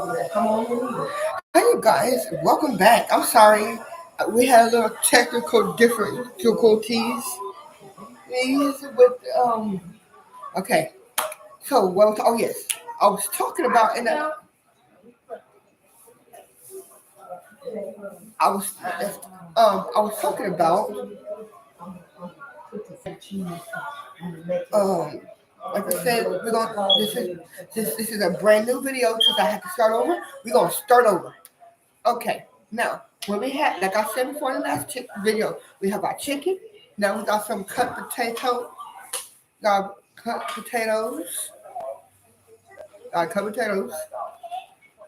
Hey you guys, welcome back. I'm sorry, we had a little technical difficulties with Okay, so oh yes, I was talking about I was I was talking about um like I said, we're gonna this is a brand new video since I had to start over. We're gonna start over. Okay, now when we had, like I said before in the last video, we have our chicken. Now we got some got cut potatoes,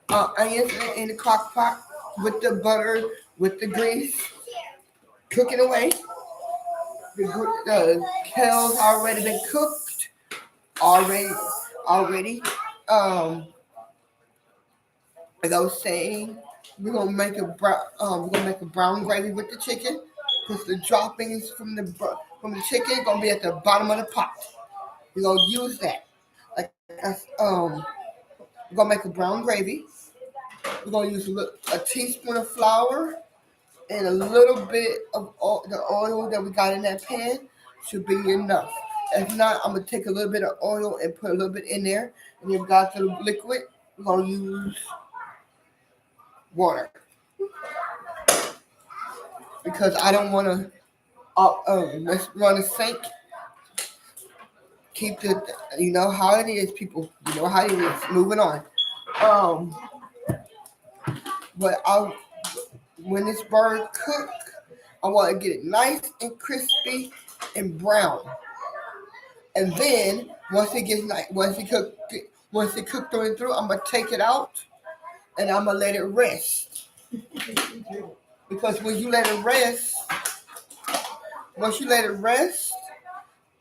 onions in the crock pot with the butter, with the grease, cooking away. The kale's already been cooked, already, already. As I was saying, we're gonna make a brown gravy with the chicken, because the droppings from the chicken gonna be at the bottom of the pot. We're gonna use that. Like we're gonna make a brown gravy. We're gonna use a teaspoon of flour and a little bit of the oil that we got in that pan should be enough. If not, I'm gonna take a little bit of oil and put a little bit in there. And if we got the liquid, we're gonna use water because I don't want to. Let's run a sink. Keep the, you know how it is, people. You know how it is. Moving on. Um, but when this bird cook, I want to get it nice and crispy and brown. And then once it gets nice, once it cooked through and through, I'm gonna take it out and I'm gonna let it rest. Because once you let it rest,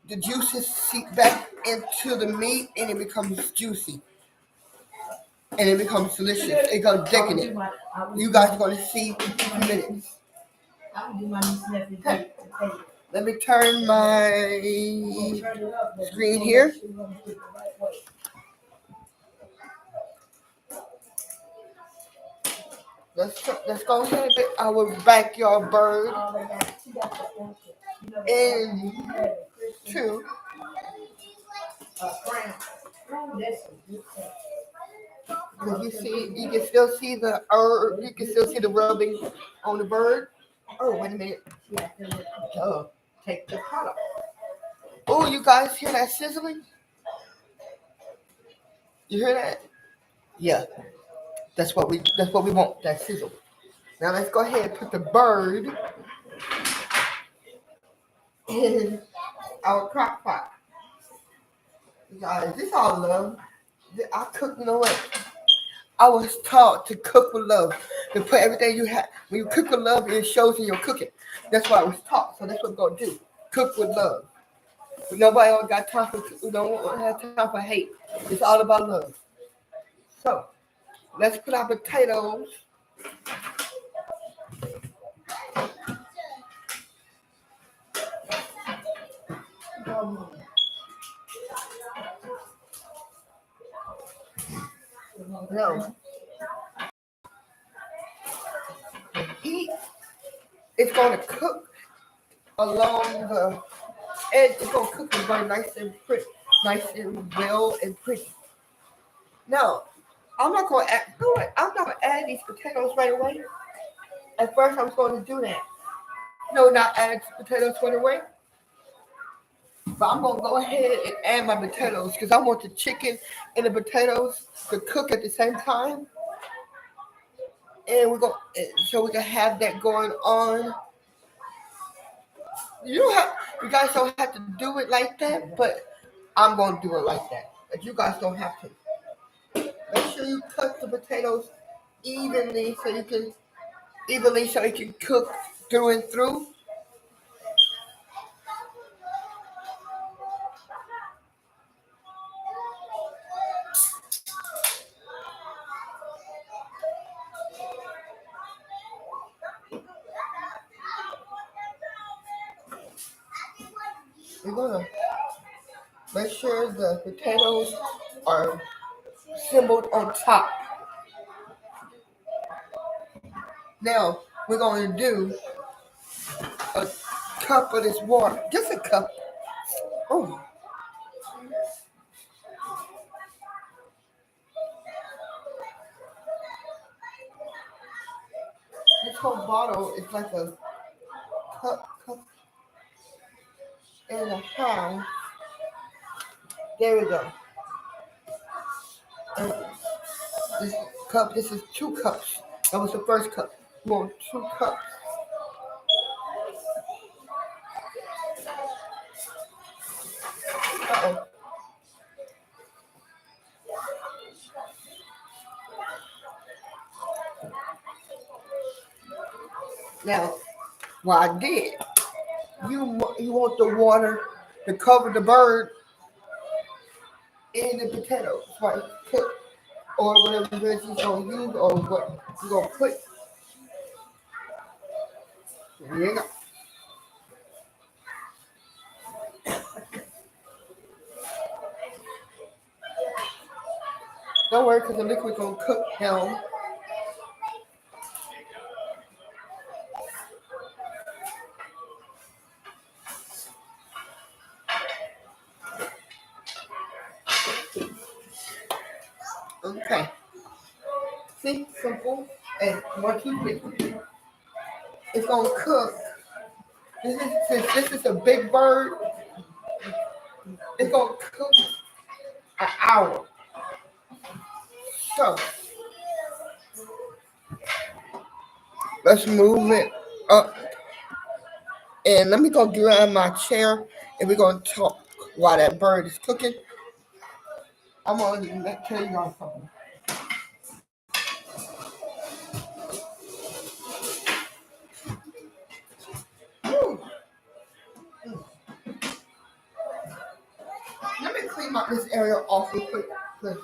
the juices seep back into the meat and it becomes juicy. And it becomes delicious. It goes decadent. You guys are gonna see in a few minutes. Let me turn my screen here. Let's go ahead and put our backyard bird into. You can still see the herb. You can still see the rubbing on the bird. Oh, wait a minute. Oh, take the pot off. Oh, you guys hear that sizzling? You hear that? Yeah, that's what we want. That sizzle. Now let's go ahead and put the bird in our crock pot. Guys, this all love. I cook, you know what? I was taught to cook with love. To put everything you have. When you cook with love, it shows in your cooking. That's what I was taught. So that's what we're gonna do. Cook with love. But nobody else got time for. We don't have time for hate. It's all about love. So let's put our potatoes. No, heat. It's gonna cook along the edge. It's gonna cook it very nice and pretty, nice and well and pretty. Now, I'm not gonna add. You know what? I'm not gonna add these potatoes right away. At first, I was going to do that. No, not add potatoes right away. But I'm gonna go ahead and add my potatoes because I want the chicken and the potatoes to cook at the same time, and so we can have that going on. You guys don't have to do it like that, but I'm gonna do it like that. But you guys don't have to. Make sure you cut the potatoes evenly so you can cook through and through. You're gonna make sure the potatoes are assembled on top. Now we're going to do a cup of this water. Just a cup. Oh, this whole bottle is like a cup and a half. There we go. And this cup, this is 2 cups. That was the first cup. We want 2 cups. Uh-oh. Now, what I did, you want the water to cover the bird and the potatoes, right? Cook or whatever veggies you're gonna use or what you're gonna put. There you go. Don't worry, because the liquid's gonna cook down. Okay. See, simple and 1, 2, 3. It's gonna cook. Since this is a big bird, it's gonna cook an hour. So let's move it up. And let me go get out of my chair and we're gonna talk while that bird is cooking. I'm gonna tell you guys something. Woo. Let me clean up this area off real quick. Okay.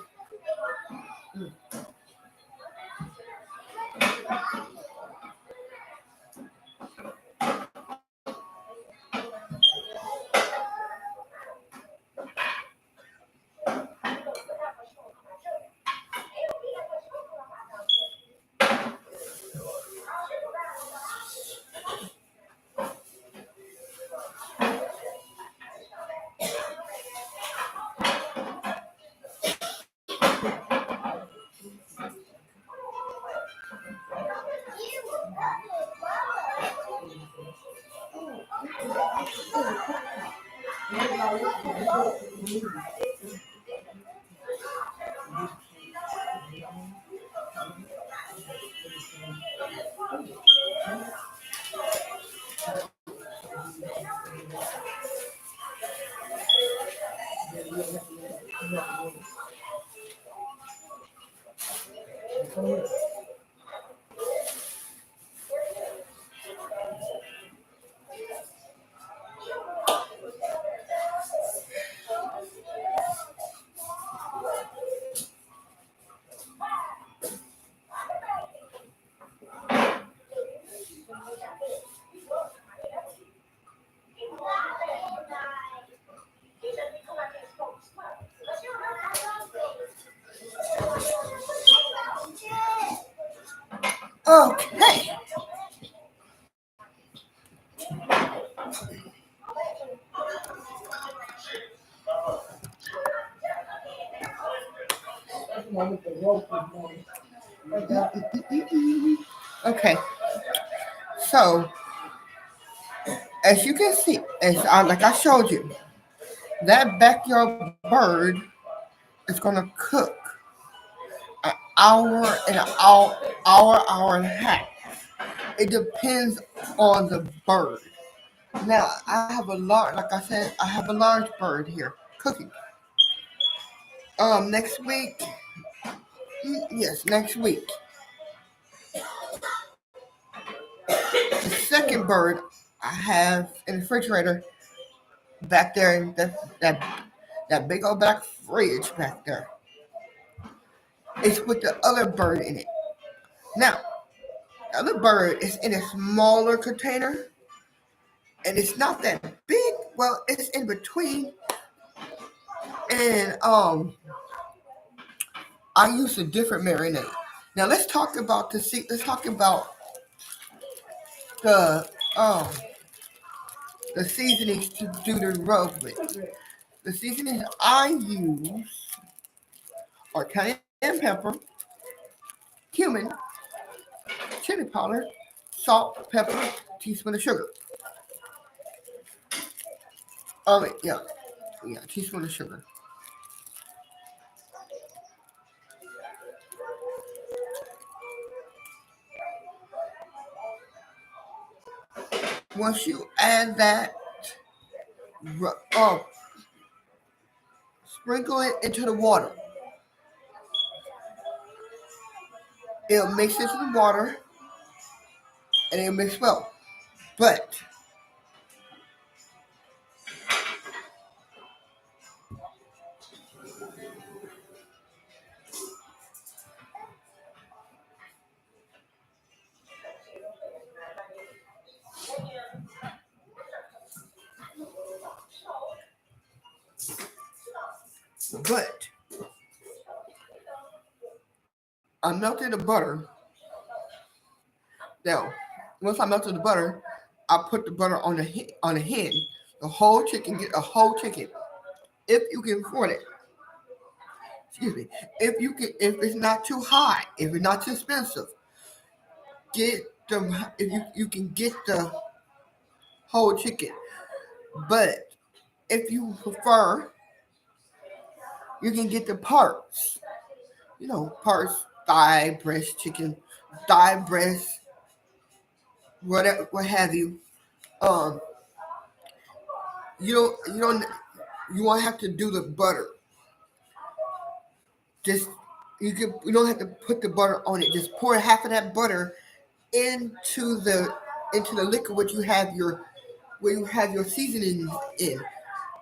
Okay. So as you can see, like I showed you, that backyard bird is gonna cook an hour and hour and a half. It depends on the bird. Now I have a large, like I said, I have a large bird here cooking. Next week, yes, next week, the second bird I have in the refrigerator back there, that big old black fridge back there. It's with the other bird in it. Now, the other bird is in a smaller container, and it's not that big. Well, it's in between, and I use a different marinade. Now let's talk about the um the seasonings to do the rub with. The seasonings I use are cayenne pepper, cumin, chili powder, salt, pepper, teaspoon of sugar. Yeah, yeah, teaspoon of sugar. Once you add that, uh, sprinkle it into the water. It'll mix into the water and it'll mix well. But but I melted the butter. Now, once I melted the butter, I put the butter on the hen, the whole chicken. Get a whole chicken if you can afford it. Excuse me. If it's not too high, if it's not too expensive, get the if you can get the whole chicken. But if you prefer, you can get the parts. You know, parts, thigh, breast, chicken, thigh, breast, whatever, what have you. Um, you won't have to do the butter. Just you don't have to put the butter on it. Just pour half of that butter into the liquid where you have your seasoning in.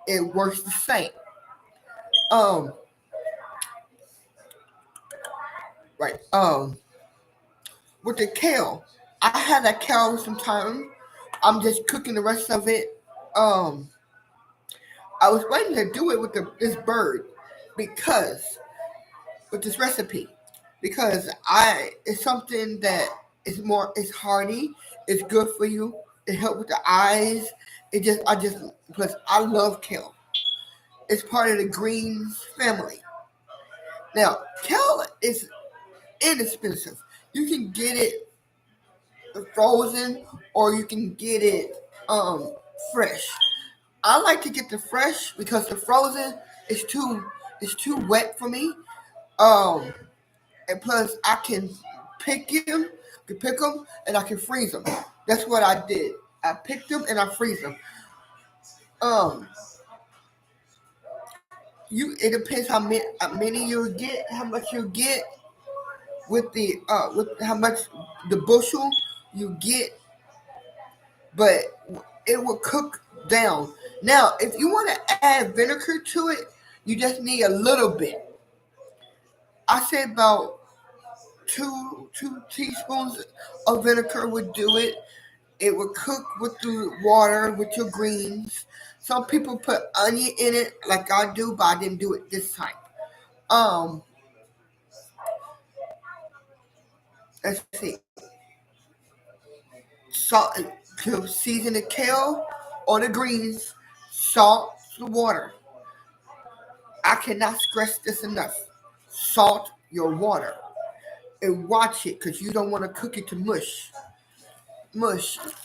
It works the same. Um, right. With the kale, I had that kale sometime. I'm just cooking the rest of it. Um, I was waiting to do it with this bird because with this recipe because I it's something that is more it's hearty, it's good for you, it helps with the eyes. I just plus I love kale. It's part of the greens family. Now, kale is inexpensive. You can get it frozen or you can get it fresh. I like to get the fresh because the frozen is too wet for me. Um and plus I can pick them, and I can freeze them. That's what I did. I picked them and I freeze them. Um, it depends how many you get, how much you get with how much the bushel you get, but it will cook down. Now, if you want to add vinegar to it, you just need a little bit. I say about two teaspoons of vinegar would do it. It would cook with the water with your greens. Some people put onion in it, like I do, but I didn't do it this time. Um, let's see, salt to season the kale or the greens, salt the water. I cannot stress this enough. Salt your water and watch it because you don't want to cook it to mush,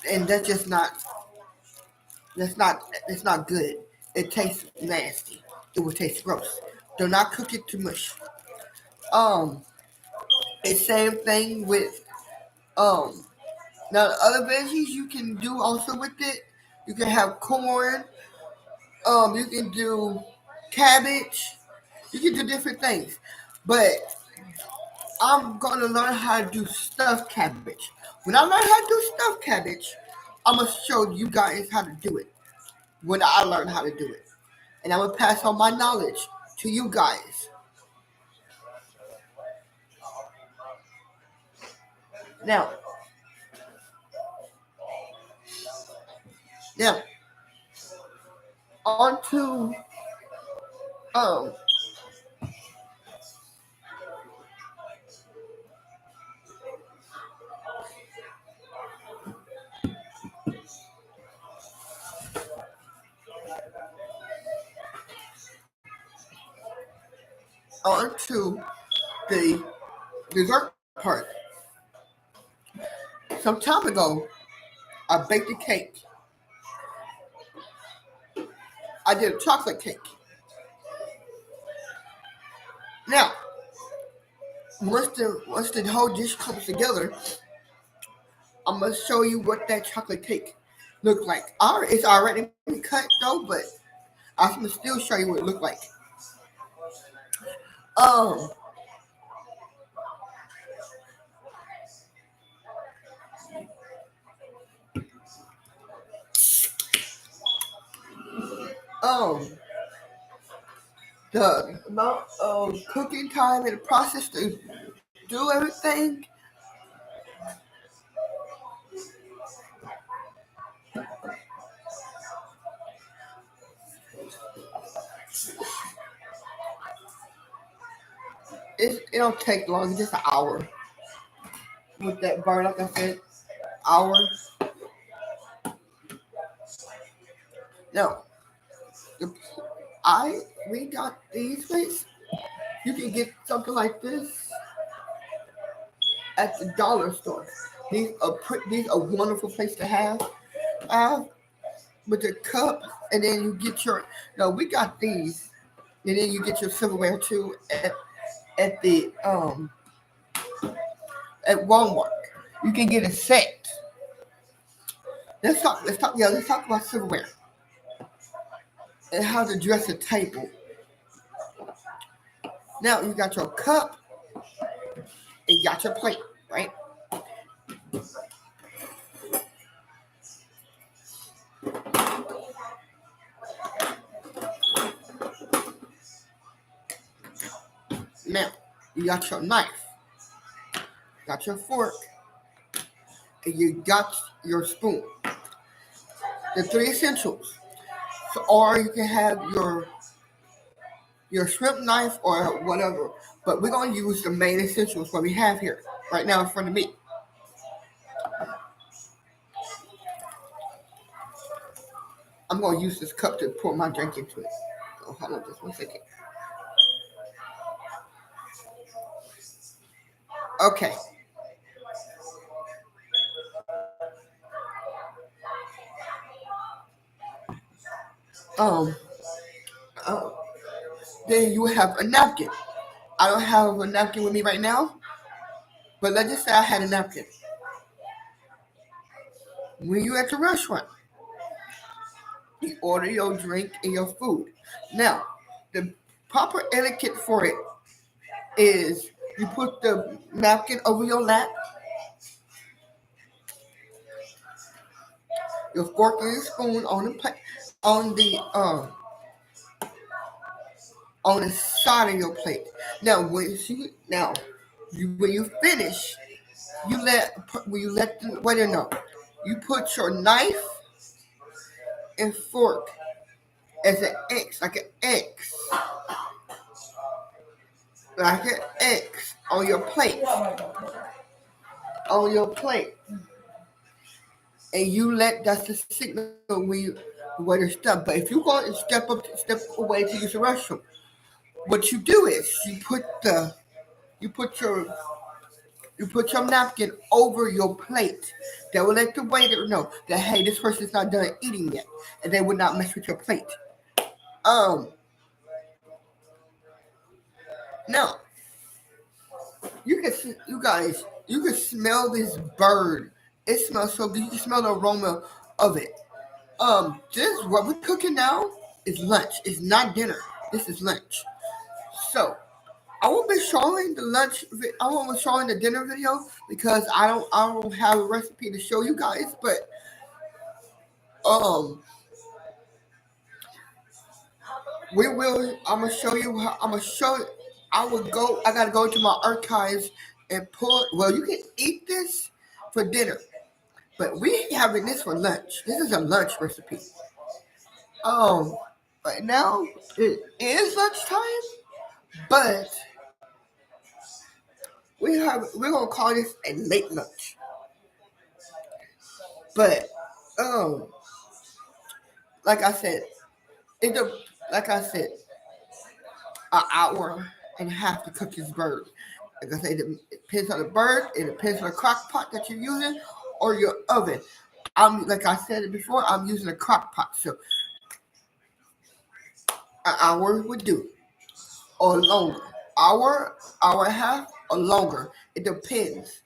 and that's not good. It tastes nasty. It will taste gross. Do not cook it to mush. Um, it's same thing with um. Now the other veggies you can do also with it. You can have corn. You can do cabbage. You can do different things. But I'm gonna learn how to do stuffed cabbage. When I learn how to do stuffed cabbage, I'm gonna show you guys how to do it. When I learn how to do it, and I'm gonna pass on my knowledge to you guys. Now, now on to um on to the dessert part. Some time ago, I baked a cake. I did a chocolate cake. Now, once the whole dish comes together, I'm gonna show you what that chocolate cake looked like. It's already cut though, but I'm gonna still show you what it looked like. Um, um, the amount of cooking time and the process to do everything. It don't take long. It's just an hour with that burn. Like I said, hour. No, the, I we got these plates. You can get something like this at the dollar store. These are a wonderful place to have. Uh, with the cup, and then you get your. No, we got these, and then you get your silverware too at the at Walmart. You can get a set. Let's talk about silverware and how to dress a table. Now you got your cup and you got your plate, right? Now you got your knife, got your fork, and you got your spoon. The three essentials. So, or you can have your shrimp knife or whatever. But we're gonna use the main essentials what we have here right now in front of me. I'm gonna use this cup to pour my drink into it. So hold on just 1 second. Okay. Um. Uh, then you have a napkin. I don't have a napkin with me right now, but let's just say I had a napkin. When you at the restaurant, you order your drink and your food. Now, the proper etiquette for it is you put the napkin over your lap, your fork and your spoon on the plate, on the on the side of your plate. When you finish, you let the waiter know. You put your knife and fork as an X, like an X on your plate, and you let that's the signal when the waiter step. But if you go and step away to use the restroom, what you do is you put your you put your napkin over your plate. That will let the waiter know that hey, this person's not done eating yet, and they would not mess with your plate. Um, Now you guys, you can smell this bird. It smells so good. You can smell the aroma of it. This what we're cooking now is lunch. It's not dinner. This is lunch. So I won't be showing the I won't be showing the dinner video because I don't have a recipe to show you guys. But um, we will. I'm gonna show you. I'm gonna show. I would go. I gotta go to my archives and pull. Well, you can eat this for dinner, but we having this for lunch. This is a lunch recipe. Um, right now it is lunchtime, but we're gonna call this a late lunch. But um, like I said, it like I said, an hour and a half to cook this bird. Like I said, it depends on the bird, it depends on the crock pot that you're using or your oven. I'm like I said it before, I'm using a crock pot, so an hour would do or longer. Hour and a half or longer. It depends.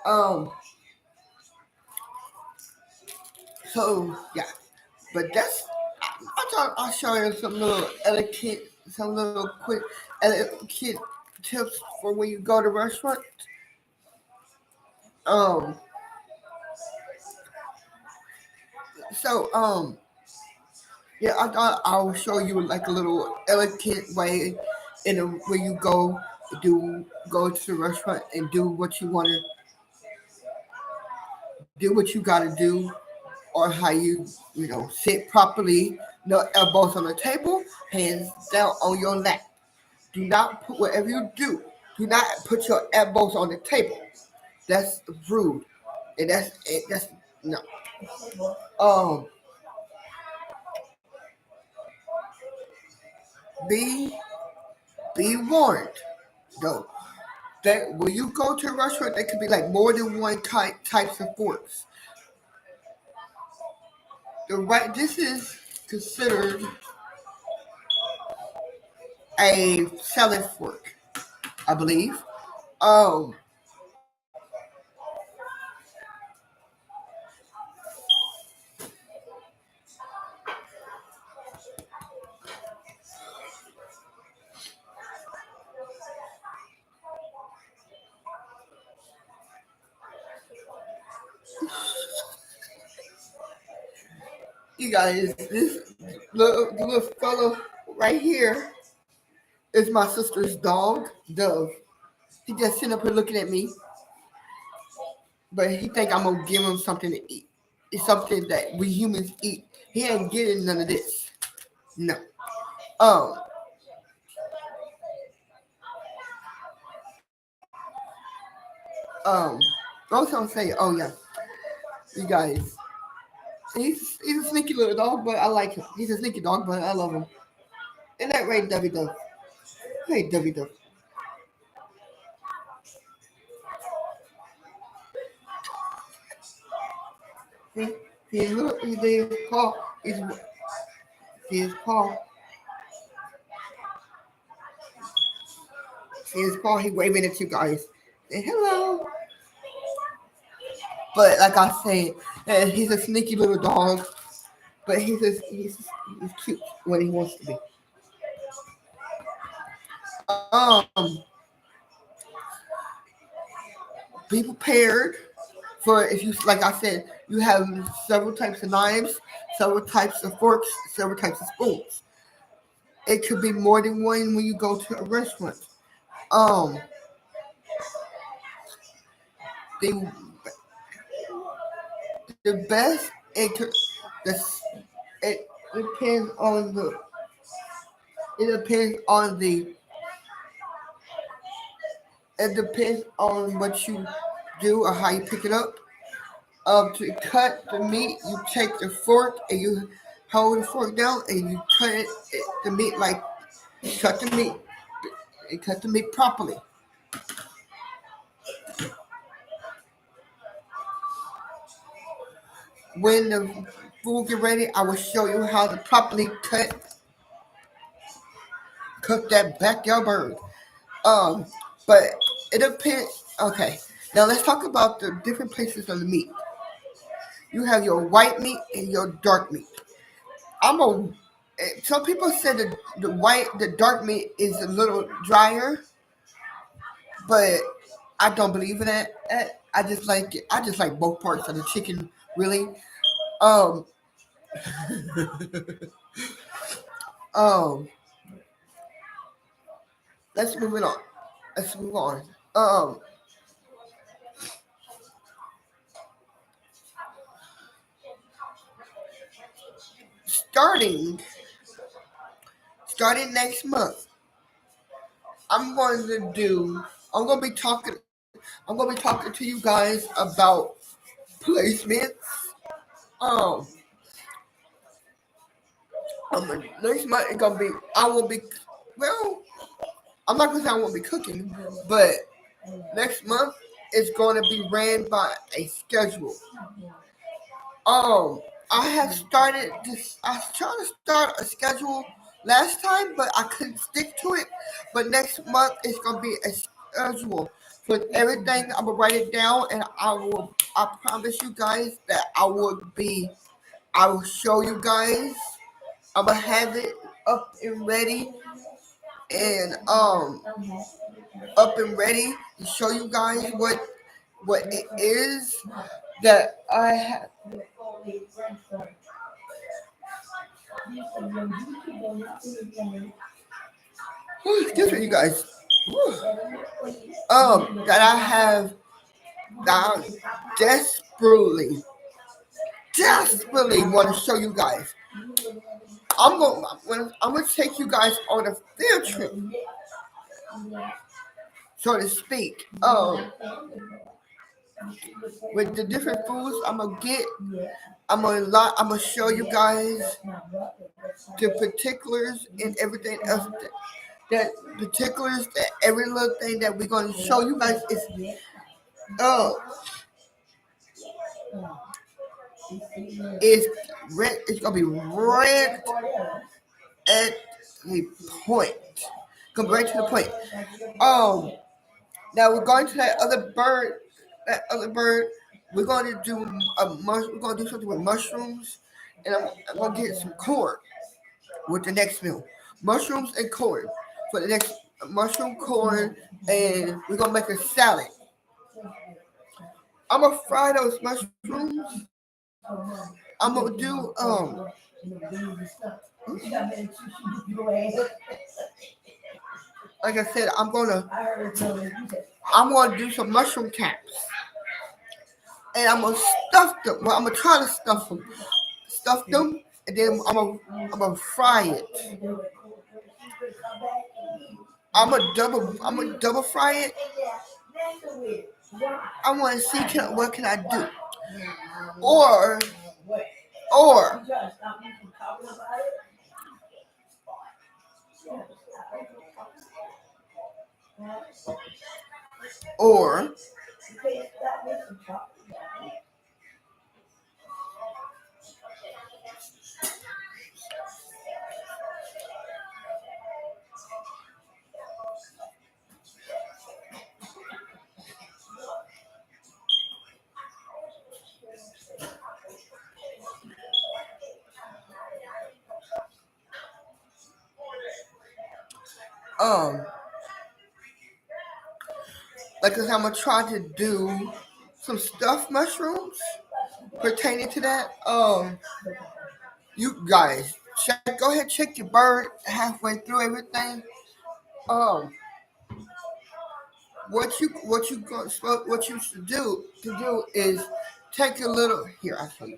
Um so yeah. But that's I thought I'll show you some little quick etiquette tips for when you go to restaurant. Um so yeah, I thought I will show you like a little elegant way in a where you go to the restaurant and do what you want to do what you got to do or how you sit properly, no elbows on the table, hands down on your lap. Do not put whatever you do not put your elbows on the table. That's rude, and that's no. Um, be be warned though that when you go to a restaurant, there could be like more than one types of forks. This is considered a salad fork, I believe. Um, you guys, this little fellow right here is my sister's dog, Dove. He just sitting up here looking at me, but he think I'm gonna give him something to eat. It's something that we humans eat. He ain't getting none of this. No. Um. Um. Also say, oh yeah, you guys. He's a sneaky little dog, but I like him. He's a sneaky dog, but I love him. Isn't that right, Dovey Dove? Hey, Dovey Dove. See, see his little, his paw. See his paw. See his paw. He waving at you guys. Say hello. But like I said, he's a sneaky little dog. But he's cute when he wants to be. Um, be prepared for if you like I said, you have several types of knives, several types of forks, several types of spoons. It could be more than one when you go to a restaurant. Um, the the best it could the it depends on the it depends on the it depends on what you do or how you pick it up. To cut the meat, you take the fork and you hold the fork down and you cut the meat like cut the meat and cut the meat properly. When the food get ready, I will show you how to properly cook that backyard bird. Um, but it depends. Okay, now let's talk about the different places of the meat. You have your white meat and your dark meat. I'm a. Some people say that the dark meat is a little drier, but I don't believe in that. I just like it. I just like both parts of the chicken. Really. Um. Um. Let's move it on. Let's move on. Starting starting next month, I'm going to do. I'm going to be talking. I'm going to be talking to you guys about placements. Um. Next month it's gonna be. I will be. Well. I'm not gonna say I won't be cooking, but next month it's going to be ran by a schedule. Um, I have started this. I was trying to start a schedule last time, but I couldn't stick to it. But next month it's gonna be a schedule with everything. I'm gonna write it down, and I will. I promise you guys that I will be. I will show you guys. I'm gonna have it up and ready, and up and ready to show you guys what it is that I have. Excuse me, you guys. That I have that I desperately want to show you guys. I'm gonna take you guys on a field trip, so to speak. With the different foods I'm gonna get, I'm gonna show you guys the particulars and everything else. That particulars, that every little thing that we're gonna show you guys uh is red. It's gonna be red at the point. Come right to the point. Now we're going to that other bird. That other bird. We're going to do we're going to do something with mushrooms, and I'm going to get some corn with the next meal. Mushrooms and corn for the next mushroom corn, and we're gonna make a salad. I'm gonna fry those mushrooms. I'm gonna do like I said, I'm gonna do some mushroom caps, and I'm gonna stuff them. Well, I'm gonna try to stuff them, and then I'm gonna fry it. I'm gonna double fry it. I want to see what can I do, or or or um like I said, I'm gonna try to do some stuffed mushrooms pertaining to that. You guys, go ahead, check your bird halfway through everything. Um, what you should do is take a little here. I see.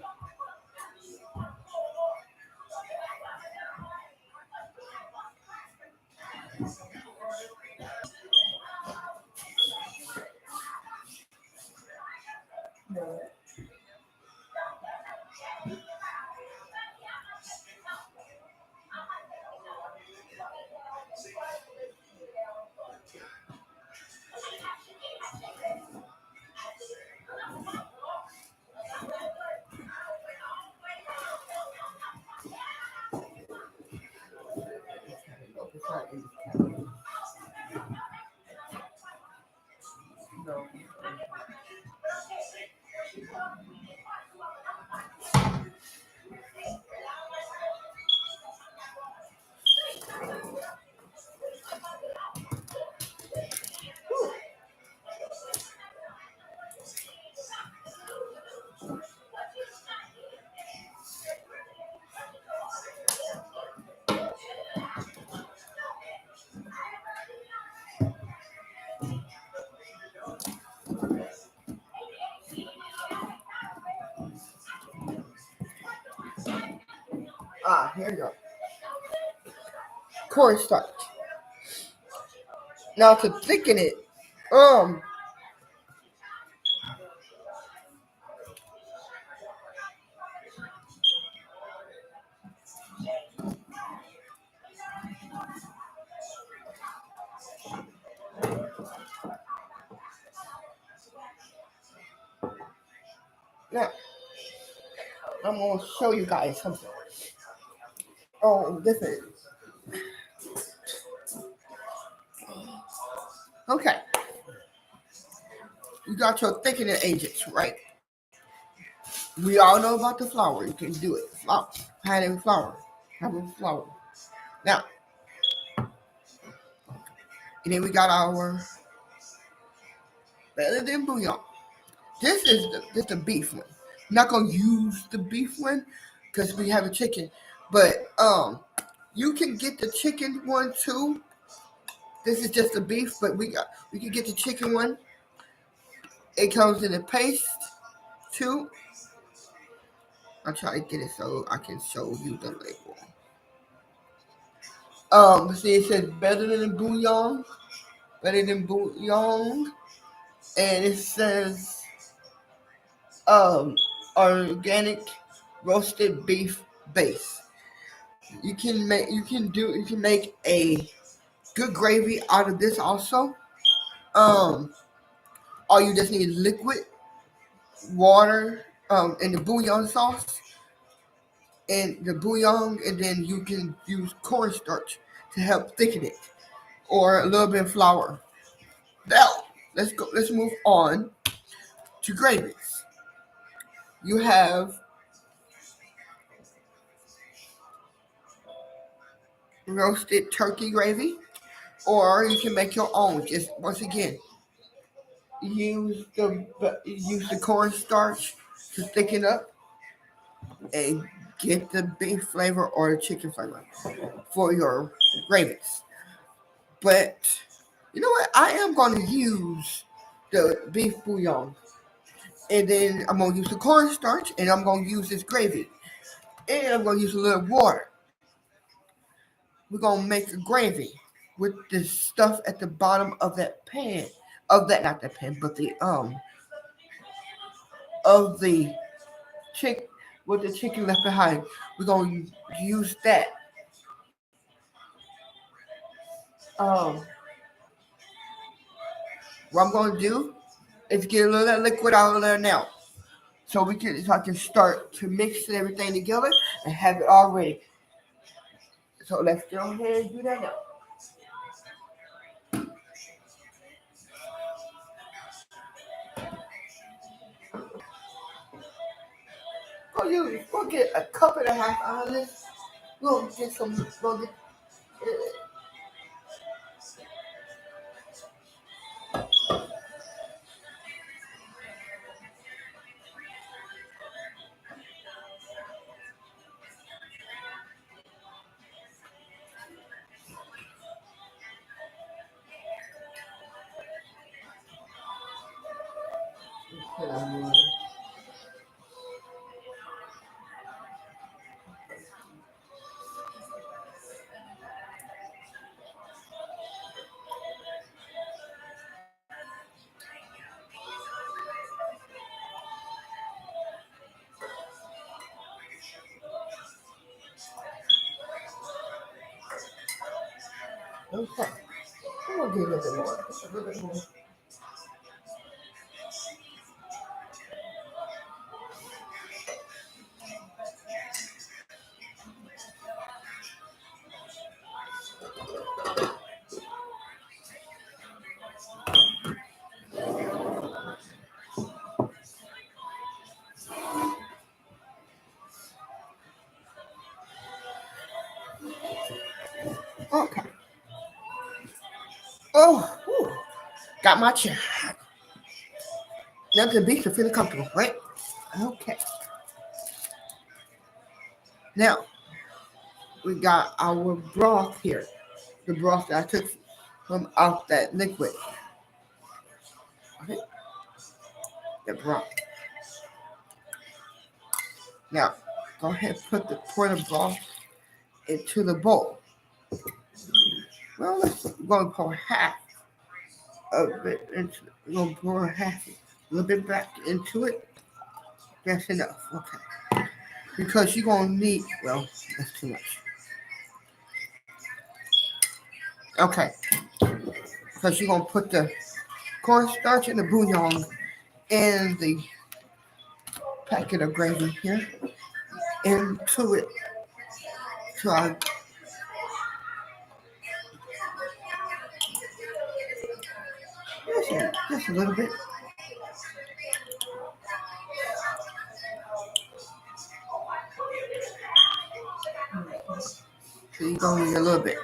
Here you go. Cornstarch. Now to thicken it, um, Now, I'm going to show you guys something. Oh, this is. Okay. You got your thickening agents, right? We all know about the flour. You can do it. Flour. Having flour. Having flour. Now, and then we got our better than bouillon. This is the beef one. I'm not gonna use the beef one because we have a chicken, but you can get the chicken one too. This is just the beef, but we can get the chicken one. It comes in a paste too. I'll try to get it so I can show you the label. See, it says better than bouillon, and it says um organic roasted beef base. You can make a good gravy out of this also. Um, all you just need is liquid water, and the bouillon sauce and the bouillon, and then you can use cornstarch to help thicken it, or a little bit of flour. Now, let's go. Let's move on to gravies. You have roasted turkey gravy, or you can make your own. Just once again, use the cornstarch to thicken up and get the beef flavor or the chicken flavor for your gravies. But you know what? I am going to use the beef bouillon, and then I'm going to use the cornstarch, and I'm going to use this gravy, and I'm going to use a little water. We're going to make a gravy with the stuff at the bottom of that pan, of that not that pan, but the of the chick with the chicken left behind. We're going to use that. Um, what I'm going to do is get a little of that liquid out of there now, so I can start to mix everything together and have it all ready. So let's go ahead and do that now. Go get a cup and a half out of this. We'll get some. We'll get, okay. We'll get a little bit more. Just a little bit more. Okay. Oh, whew. Got my chair. Now the beef are feeling comfortable, right? Okay. Now we got our broth here. The broth that I took from out that liquid. Okay. The broth. Now go ahead and pour the broth into the bowl. Well, we're gonna pour half of it into. We're gonna pour half, a little bit back into it. That's enough. Okay. Because you're gonna need. Well, that's too much. Okay. Because you're gonna put the cornstarch and the bouillon in the packet of gravy here into it. So I just a little bit. So you're gonna need a little bit.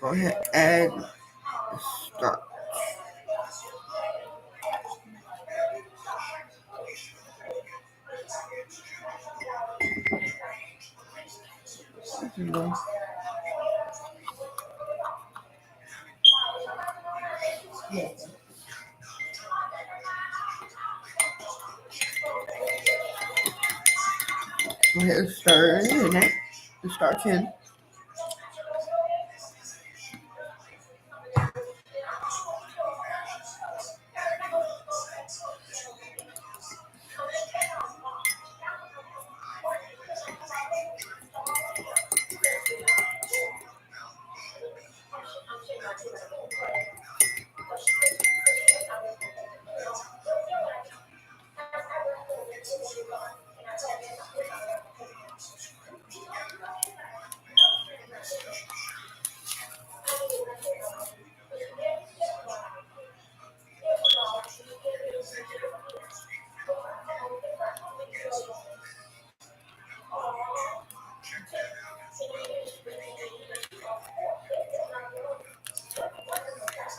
Go ahead and start. You know, go ahead and stir it in that. Just start in.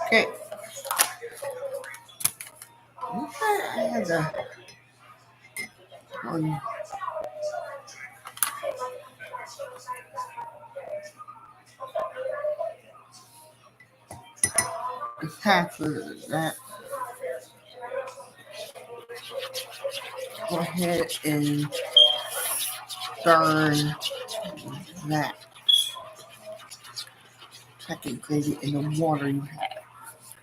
Okay. I had the one. It's half of that. Go ahead and stir that packet gravy in the water you have,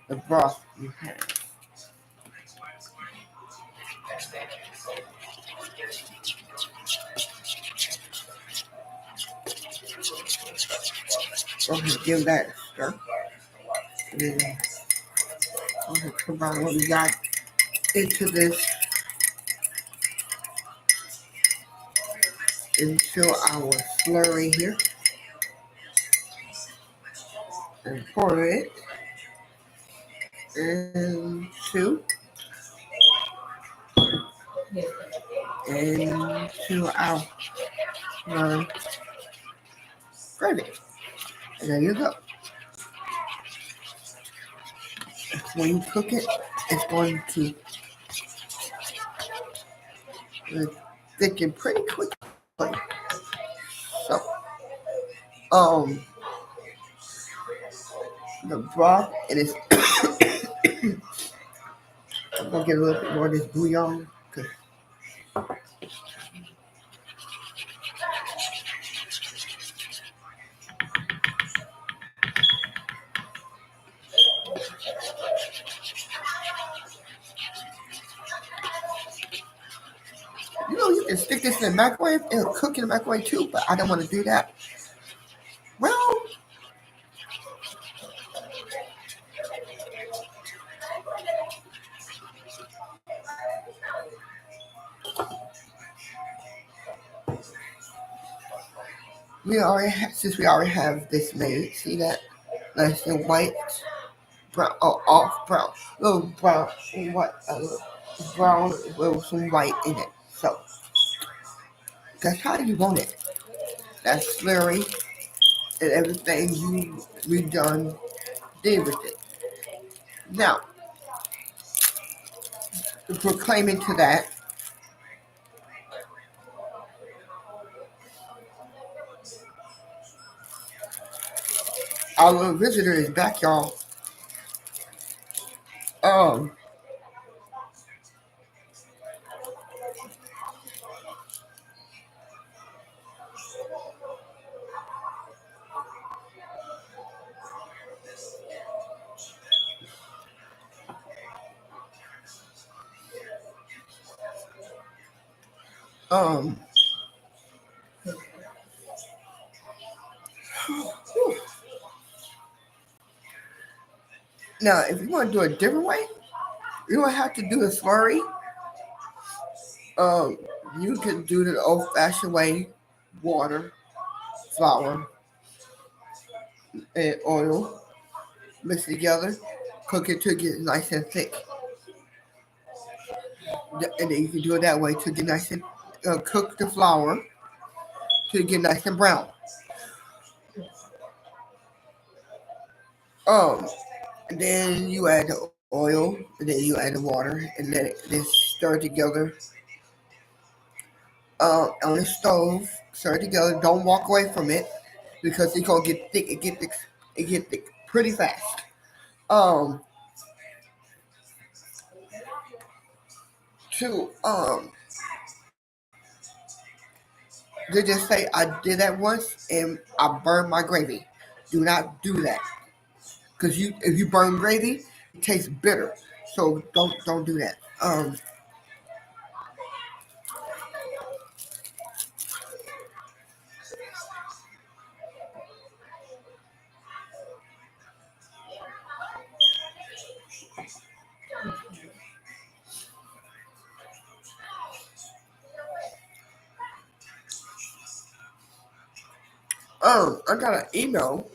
the broth you have. Go ahead and give that a stir. And then go ahead and combine what we got into this, into our slurry here. And pour it into our gravy. And there you go. When you cook it, it's going to thicken pretty quickly. So, the broth, it is. I'm gonna get a little bit more of this bouillon because you can stick this in the microwave. It'll cook in the microwave too, but I don't want to do that. Well, since we already have this made. See that? Nice and white, brown, off brown, little brown, white, brown with some white in it. So that's how you want it. That's slurry and everything we did with it. Now, to proclaim into that, our little visitor is back, y'all. Um, Um, Now, if you want to do it a different way, you don't have to do a slurry. Um, you can do the old-fashioned way: water, flour, and oil, mix it together, cook it to get nice and thick, and then you can do it that way to get nice and cook the flour to get nice and brown. Um, and then you add the oil, and then you add the water, and let it then stir together. On the stove, stir it together. Don't walk away from it because it's gonna get thick. It get thick pretty fast. Um, to they just say I did that once and I burned my gravy. Do not do that because if you burn gravy, it tastes bitter. So don't do that. I got an email.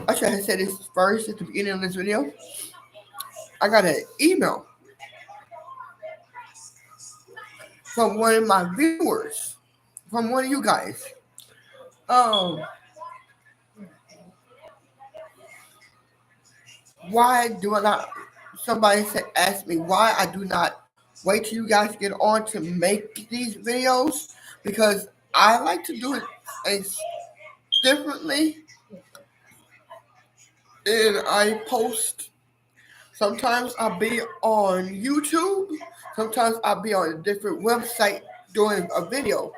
I should have said this first at the beginning of this video. I got an email from one of my viewers, from one of you guys. Um, why do I not? Somebody said, asked me why I do not wait till you guys get on to make these videos because I like to do it as differently, and I post. Sometimes I'll be on YouTube. Sometimes I'll be on a different website doing a video.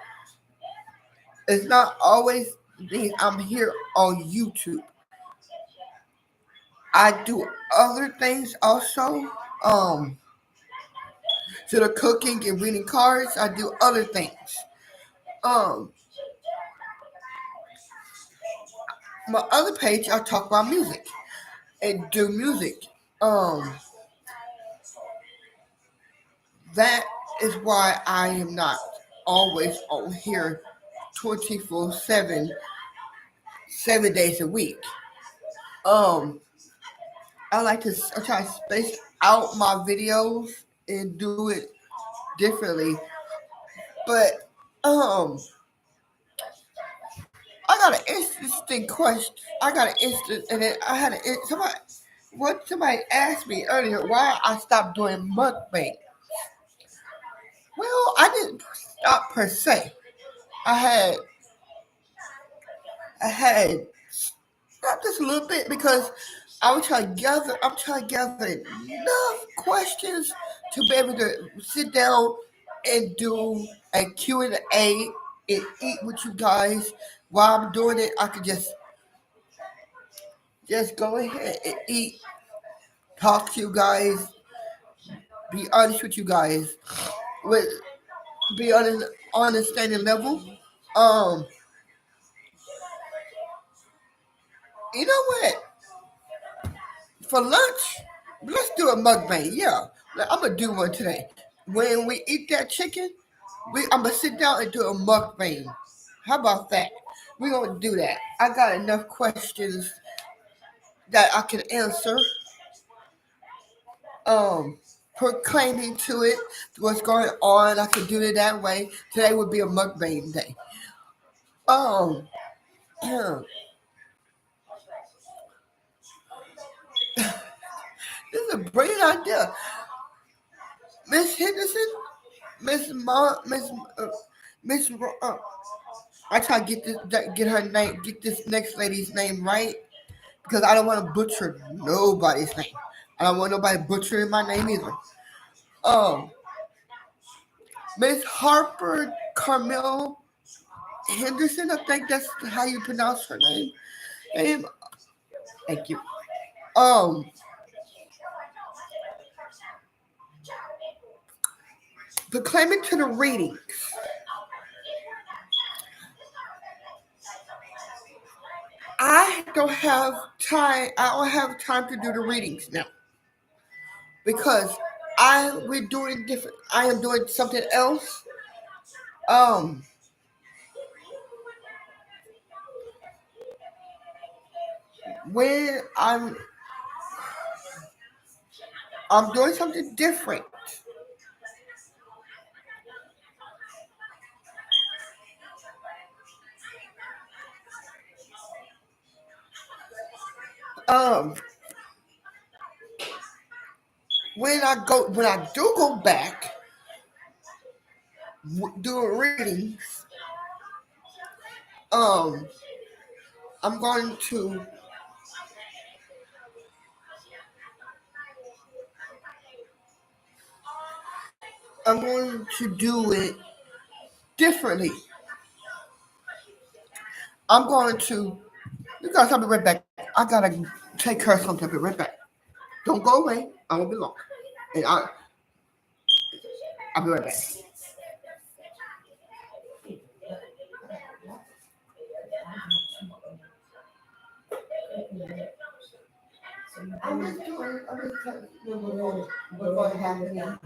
It's not always me. I'm here on YouTube. I do other things also. To the cooking and reading cards, I do other things. Um, my other page, I talk about music and do music. Um, that is why I am not always on here 24/7, 7 days a week. Um, I try to space out my videos and do it differently. But I got an interesting question. I got an instant, and then I had somebody asked me earlier why I stopped doing mukbang. Well, I didn't stop per se. I had I had stopped just a little bit because I'm trying to gather enough questions to be able to sit down and do a Q&A and eat with you guys. While I'm doing it, I could just go ahead and eat, talk to you guys, be honest with you guys, with be on an understanding level. Um, you know what? For lunch, let's do a mukbang. Yeah, I'm gonna do one today. When we eat that chicken, I'm gonna sit down and do a mukbang. How about that? We're gonna do that. I got enough questions that I can answer. Um, Proclaiming to it what's going on. I can do it that way. Today would be a mukbang day. Um, this is a brilliant idea, Miss Henderson, Miss Ma, Miss Miss. I try to get her name, get this next lady's name right because I don't want to butcher nobody's name. I don't want nobody butchering my name either. Um, Miss Harper Carmel Henderson, I think that's how you pronounce her name. Thank you. Um, proclaiming to the readings. I don't have time. I don't have time to do the readings now because we're doing different. I am doing something else. Um, when I'm doing something different. Um, when I do go back doing readings, um, I'm going to do it differently. I'm going to. You guys, I'll be right back. I gotta take care of something. I'll be right back. Don't go away. I won't be long. And I'll be right back. I'm just doing. I'm just telling you what's going to happen now.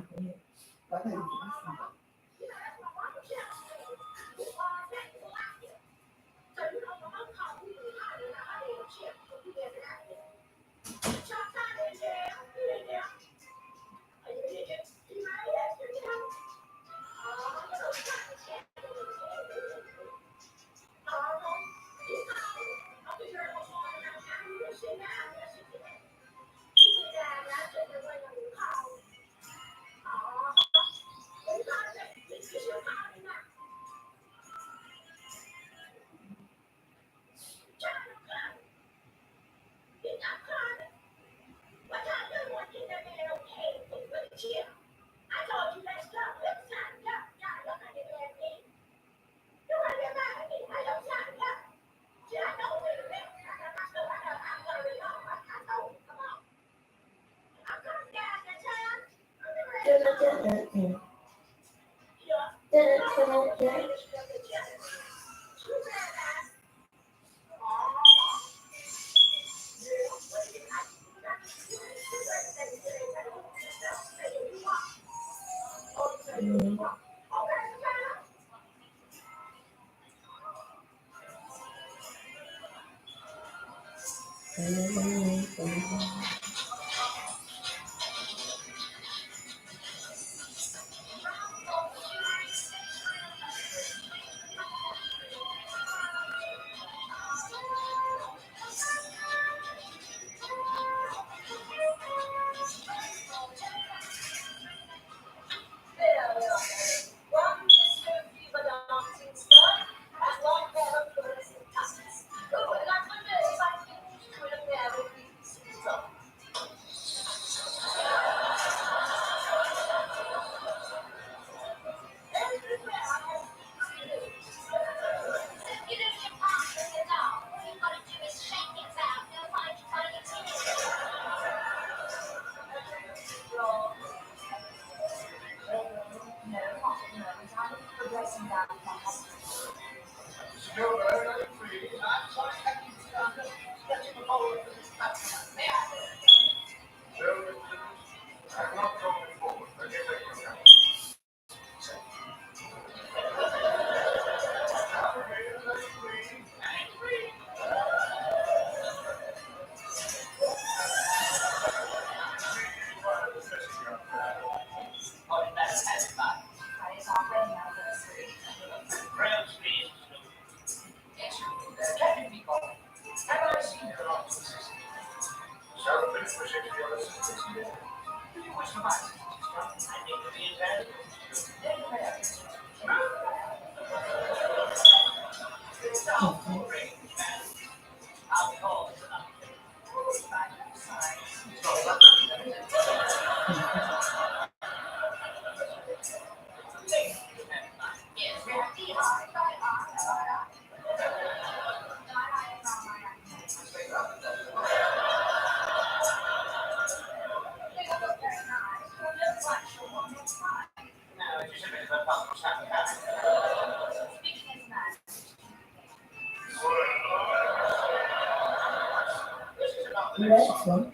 Relax, son.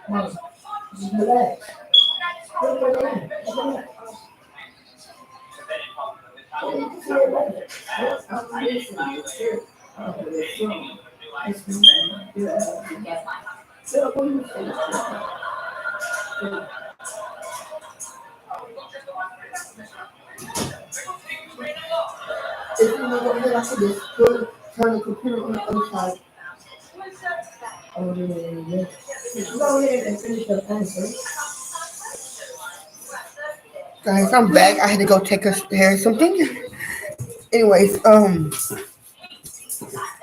Mom, just relax. Put it in. Relax. Just relax. I'm listening. It's good. Okay, it's wrong. It's wrong. Yeah. So, what do you say? If you know what I after this, turn the computer on the other side. Oh, yeah. Go ahead and finish your answer. Guys, I'm back. I had to go take a hair or something. Anyways,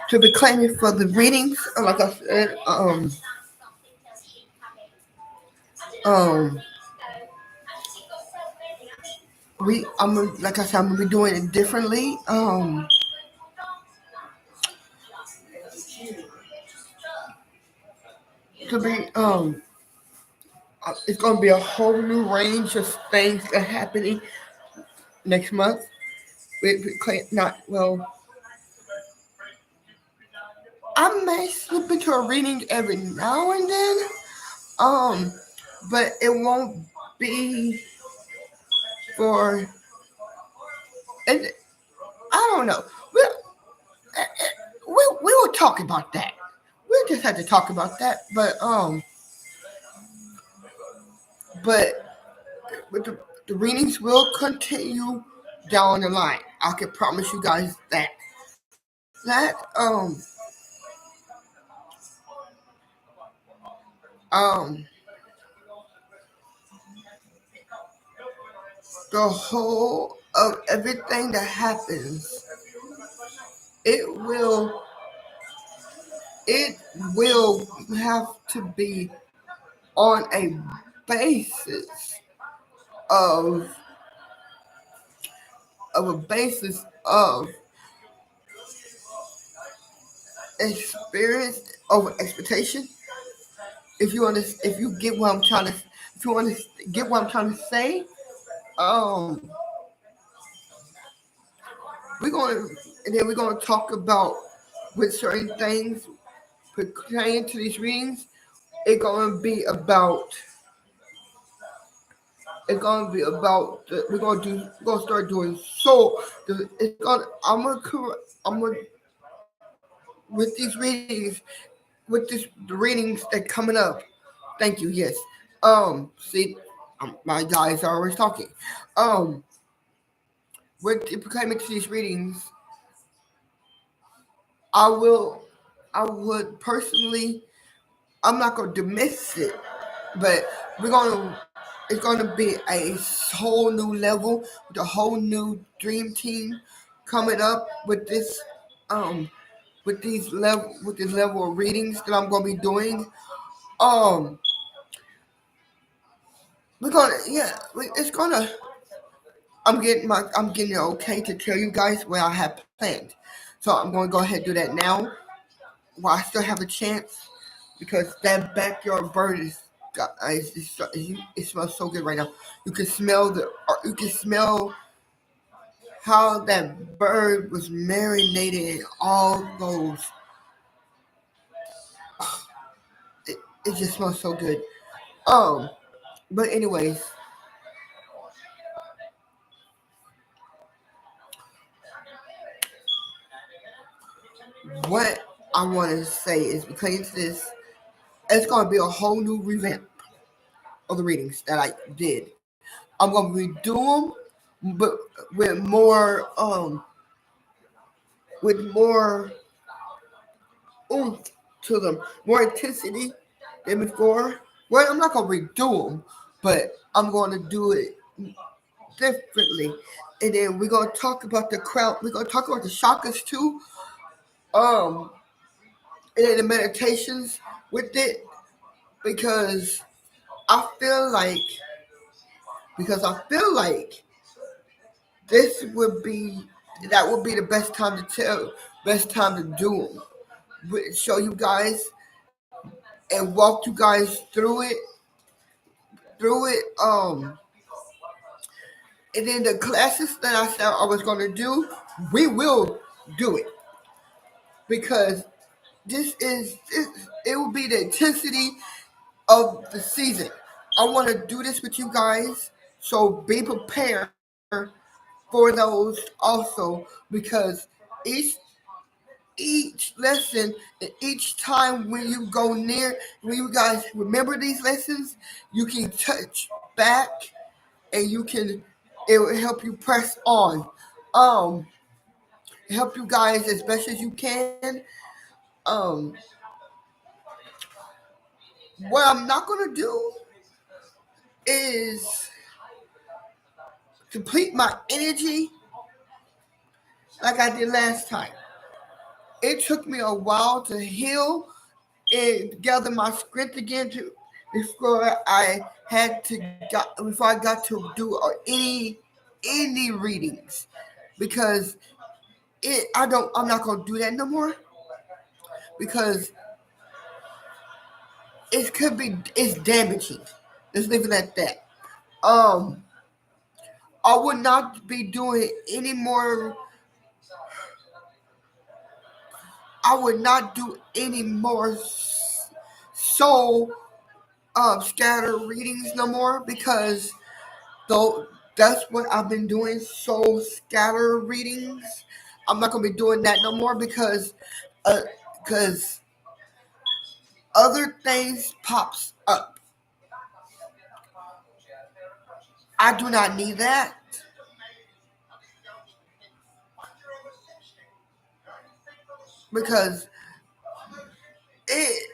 to be claiming for the readings, like I said, um, like I said, I'm gonna be doing it differently. To be it's gonna be a whole new range of things that are happening next month. Not well. I may slip into a reading every now and then. But it won't be for. And I don't know. We will talk about that. We just had to talk about that. But the readings will continue down the line. I can promise you guys that. That um the whole of everything that happens, it will it will have to be on a basis of a basis of experience over expectation. If you get what I'm trying to, if you want to get what I'm trying to say, um, we're going to, and then we're going to talk about with certain things pertaining to these readings. It's going to be about. It's going to be about. We're going to do. We're going to start doing so. It's going. I'm going to. I'm going to with these readings. With this the readings that coming up. Thank you. Yes. See, my guys are always talking. Um, when it came into these readings, I will, I would personally, I'm not gonna dismiss it, but we're gonna, it's gonna be a whole new level, with a whole new dream team coming up um, with this level of readings that I'm gonna be doing. Um, we're gonna, yeah, it's gonna. I'm getting it okay to tell you guys what I have planned. So I'm going to go ahead and do that now while I still have a chance because that backyard bird it smells so good right now. You can smell you can smell how that bird was marinated in all those. It, it just smells so good. Um, but anyways, what I want to say is because into this, it's going to be a whole new revamp of the readings that I did. I'm gonna redo them, but with more with more oomph to them, more intensity than before. Well, I'm not gonna redo them, but I'm gonna do it differently. And then we're gonna talk about the crowd. We're gonna talk about the chakras too. Um, and then the meditations with it because I feel like I feel like this would be that would be the best time to do them. Show you guys and walk you guys through it. And then the classes that I said I was gonna do, we will do it because it will be the intensity of the season. I want to do this with you guys, so be prepared for those also, because each each lesson and each time when you go near, when you guys remember these lessons, you can touch back and you can, it will help you press on. Um, Help you guys as best as you can. Um, what I'm not gonna do is complete my energy like I did last time. It took me a while to heal and gather my strength again to before I had to before I got to do any readings, because I'm not gonna do that no more, because it's damaging. Let's leave it at that. Um, I would not be doing any more. I would not do any more soul scatter readings no more, because though that's what I've been doing, soul scatter readings. I'm not gonna be doing that no more, uh because other things pops up. I do not need that, because it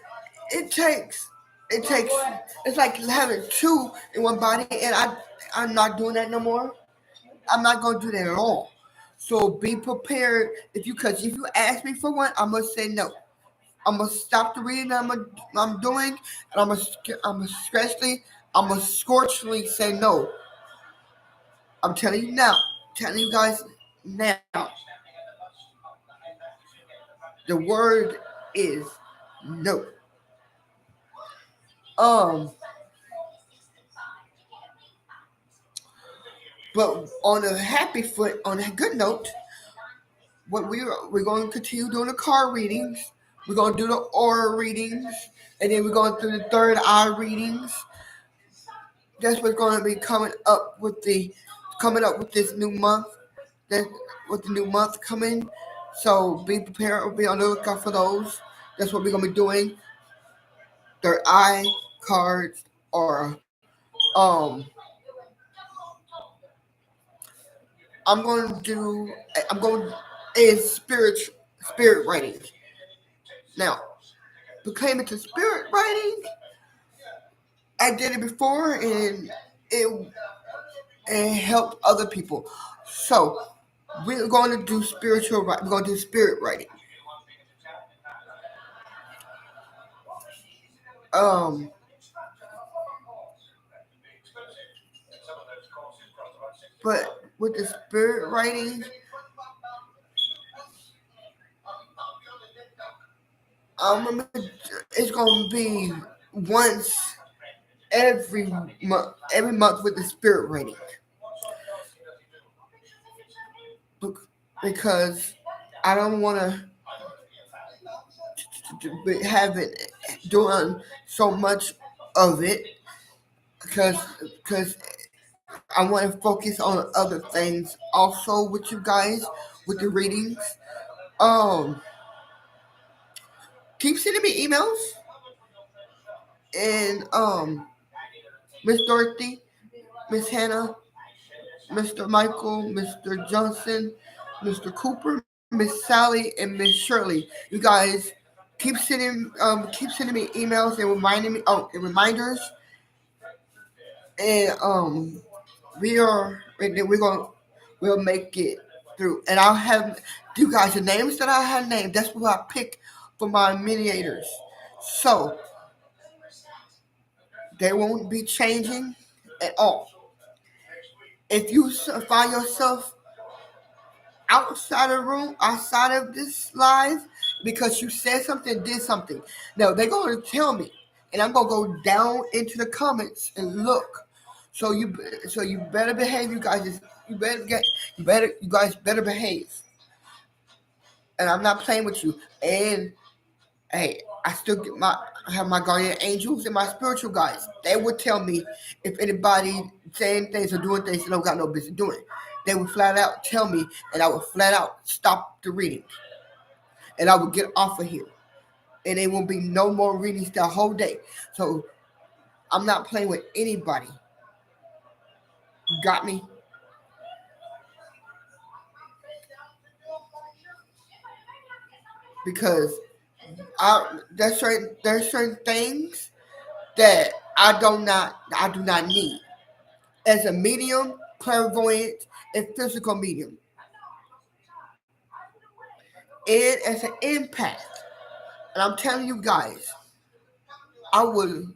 it takes it's like having two in one body, and I'm not doing that no more. I'm not gonna do that at all. So be prepared, because if you ask me for one, I'm gonna say no. I'm gonna stop the reading I'm doing, and I'm gonna scorchly say no. I'm telling you now, telling you guys now. The word is no. Um, but on a happy foot, on a good note, what we're going to continue doing the card readings. We're going to do the aura readings, and then we're going through the third eye readings. That's what's going to be coming up with this new month. That with the new month coming. So be prepared. Be on the lookout for those. That's what we're gonna be doing. Third eye cards, or I'm going to do. I'm going is spirit writing. Now, became into spirit writing. I did it before, and it helped other people. So we're going to do spiritual. We're going to do spirit writing. Um, but with the spirit writing, it's gonna be once every month with the spirit writing, because I don't want to have it doing so much of it, because I want to focus on other things also with you guys with the readings. Um, keep sending me emails, and Miss Dorothy, Miss Hannah, Mr. Michael, Mr. Johnson, Mr. Cooper, Miss Sally, and Miss Shirley. You guys keep sending me emails and reminding me and reminders, and we're going we'll make it through. And I'll have you guys the names that I have named. That's what I pick for my mediators. So they won't be changing at all. If you find yourself outside of the room, outside of this live, because you said something, did something. No, they're going to tell me, and I'm going to go down into the comments and look. So you better behave, you guys. You guys better behave. And I'm not playing with you. And Hey, I still have my guardian angels and my spiritual guides. They would tell me if anybody saying things or doing things they don't got no business doing. They would flat out tell me, and I would flat out stop the reading, and I would get off of here, and there won't be no more readings the whole day. So I'm not playing with anybody. You got me? Because there's certain things that I do not need as a medium, clairvoyant, and physical medium, and as an empath. And I'm telling you guys, I will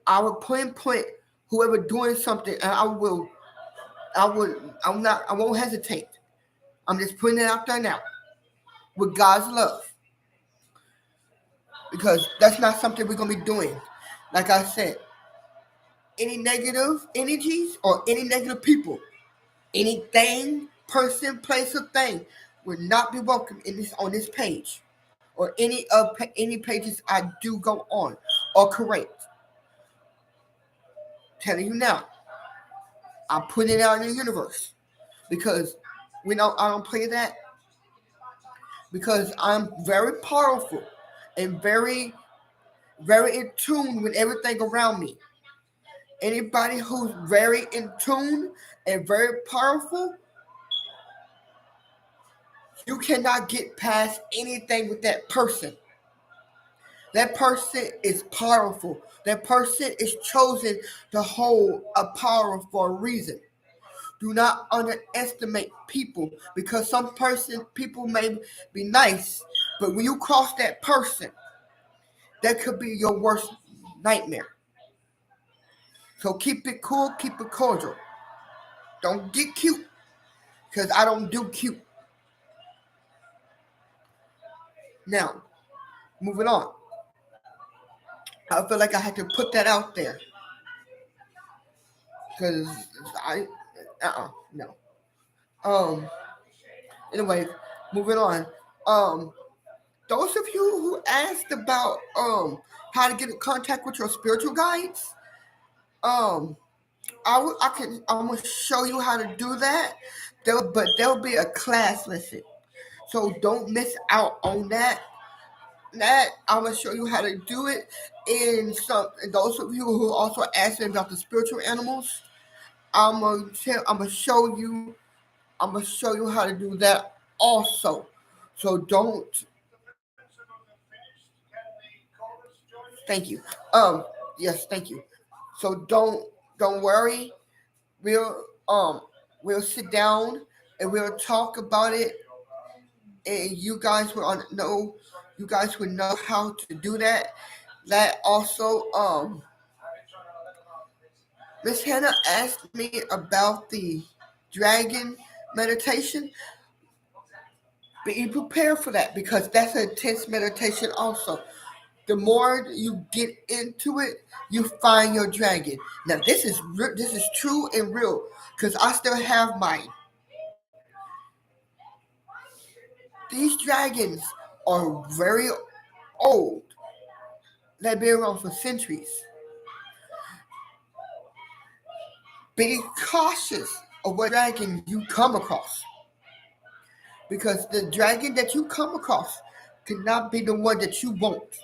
I will pinpoint whoever doing something, and I won't hesitate. I'm just putting it out there now with God's love, because that's not something we're gonna be doing. Like I said, any negative energies or any negative people, anything, person, place, or thing will not be welcome in this on this page or any pages I do go on or correct. Telling you now, I'm putting it out in the universe because I don't play that because I'm very powerful and very in tune with everything around me. Anybody who's very in tune and very powerful, you cannot get past anything with that person. That person is powerful. That person is chosen to hold a power for a reason. Do not underestimate people because people may be nice, but when you cross that person, that could be your worst nightmare. So keep it cool, keep it cordial. Don't get cute because I don't do cute. Now, moving on. I feel like I had to put that out there because no. Um, anyway, moving on. Um, those of you who asked about how to get in contact with your spiritual guides, um, I'm gonna show you how to do that. There'll be a class lesson, so don't miss out on that. I'm gonna show you how to do it. And those of you who also asked me about the spiritual animals, I'm gonna show you. I'm gonna show you how to do that also. So don't. Thank you. Yes, thank you. So don't worry. We'll um we'll sit down and we'll talk about it, and you guys will know how to do that. That also Miss Hannah asked me about the dragon meditation. Be prepared for that because that's an intense meditation also. The more you get into it, you find your dragon. Now this is true and real because I still have mine. These dragons are very old. They've been around for centuries. Be cautious of what dragon you come across because the dragon that you come across cannot be the one that you want.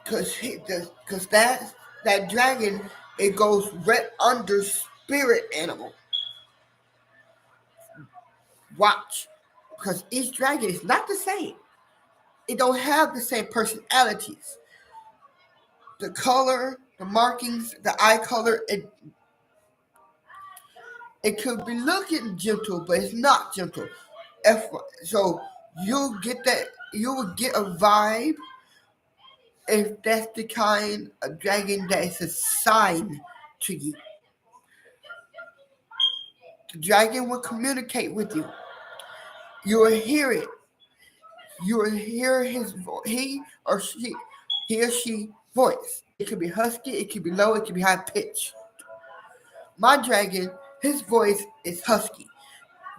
Because that dragon, it goes right under spirit animal. Watch, because each dragon is not the same. It don't have the same personalities. The color, the markings, the eye color, it could be looking gentle, but it's not gentle. So you will get a vibe if that's the kind of dragon that is assigned to you. The dragon will communicate with you. You will hear it. You will hear he or she voice. It could be husky, it could be low, it could be high pitched. My dragon, his voice is husky.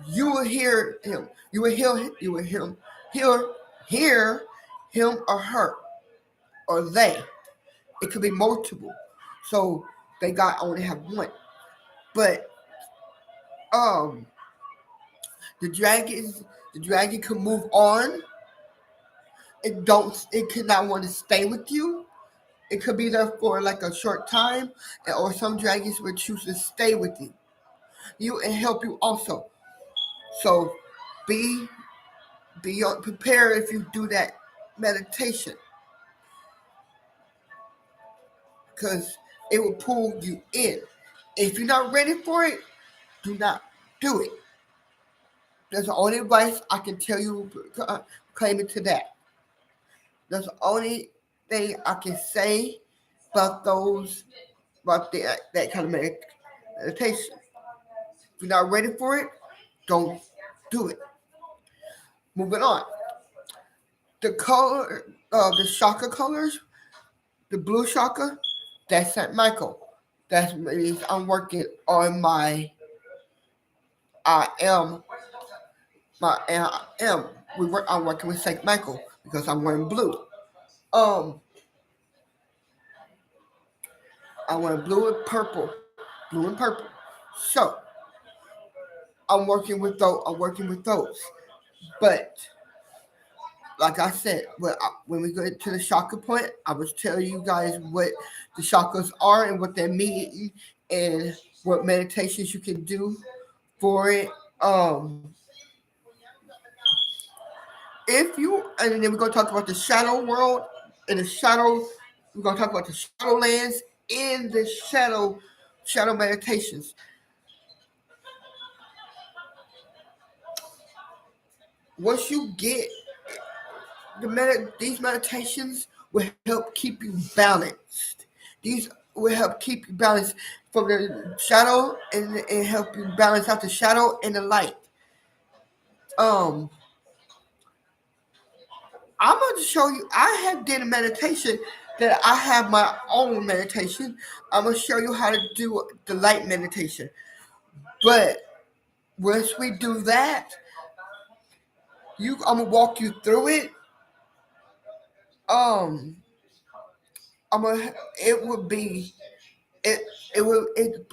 You will hear him. You will hear him or her or they. It could be multiple. So they got only have one. But um the dragon can move on. It could not want to stay with you. It could be there for like a short time, or some dragons would choose to stay with you and help you also. So be prepared if you do that meditation, because it will pull you in. If you're not ready for it, do not do it. That's the only advice I can tell you claiming to that. That's the only thing I can say about that kind of meditation. If you're not ready for it, don't do it. Moving on. The chakra colors, the blue chakra, that's Saint Michael. That means I'm working on I am, I am. I'm working with Saint Michael because I'm wearing blue. Um, I'm wearing blue and purple. So I'm working with those. But like I said, when we get to the chakra point, I will tell you guys what the chakras are and what they mean and what meditations you can do for it. If you and then we're gonna talk about the shadow world and the shadow. We're gonna talk about the shadow lands in the shadow meditations. Once you get these meditations will help keep you balanced. These will help keep you balanced from the shadow and help you balance out the shadow and the light. Um, I'm going to show you. I have did a meditation that I have my own meditation. I'm going to show you how to do the light meditation. But once we do that, I'm gonna walk you through it. Um, I'm gonna. It would be. It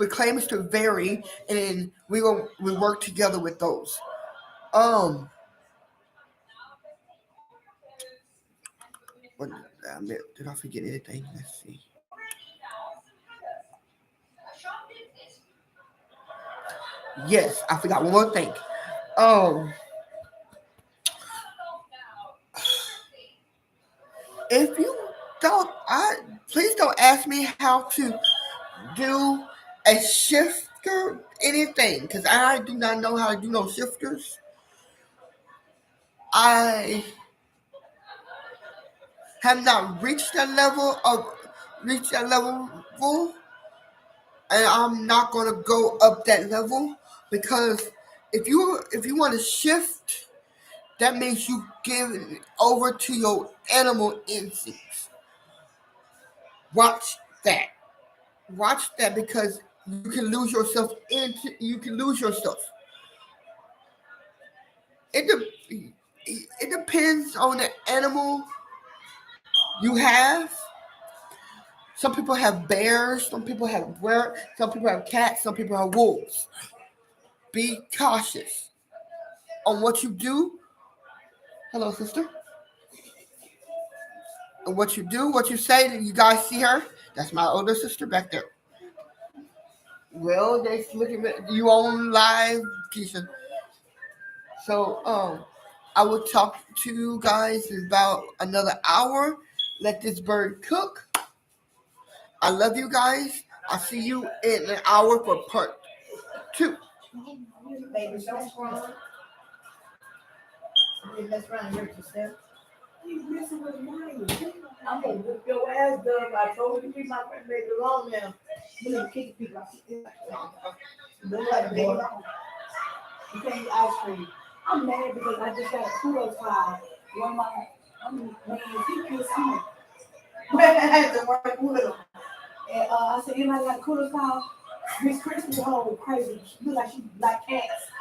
claims to vary, and we work together with those. Um, what did I forget anything? Let's see. Yes, I forgot one more thing. Um, if you don't, please don't ask me how to do a shifter anything because I do not know how to do no shifters. I have not reached that level, and I'm not gonna go up that level because if you want to shift, that means you give it over to your animal instincts. Watch that. Watch that because you can lose yourself. It it depends on the animal you have. Some people have bears, some people have cats, some people have wolves. Be cautious on what you do. Hello, sister. And what you do, what you say. You guys see her? That's my older sister back there. Well, they looking at you on live, Keisha. So, I will talk to you guys in about another hour. Let this bird cook. I love you guys. I'll see you in an hour for part 2. Baby, don't run. Let's run here to step. You messing with mine. I'm gonna whip your ass, Doug. I told you to leave my friend baby alone now. You need to kick people out. Look like boy. You can't eat ice cream. I'm mad because I just got a kudos card. One of my, man, he kissed me. I had to work with him. And I said, anybody got a kudos card? Miss Christmas whole crazy. She look like she like cats.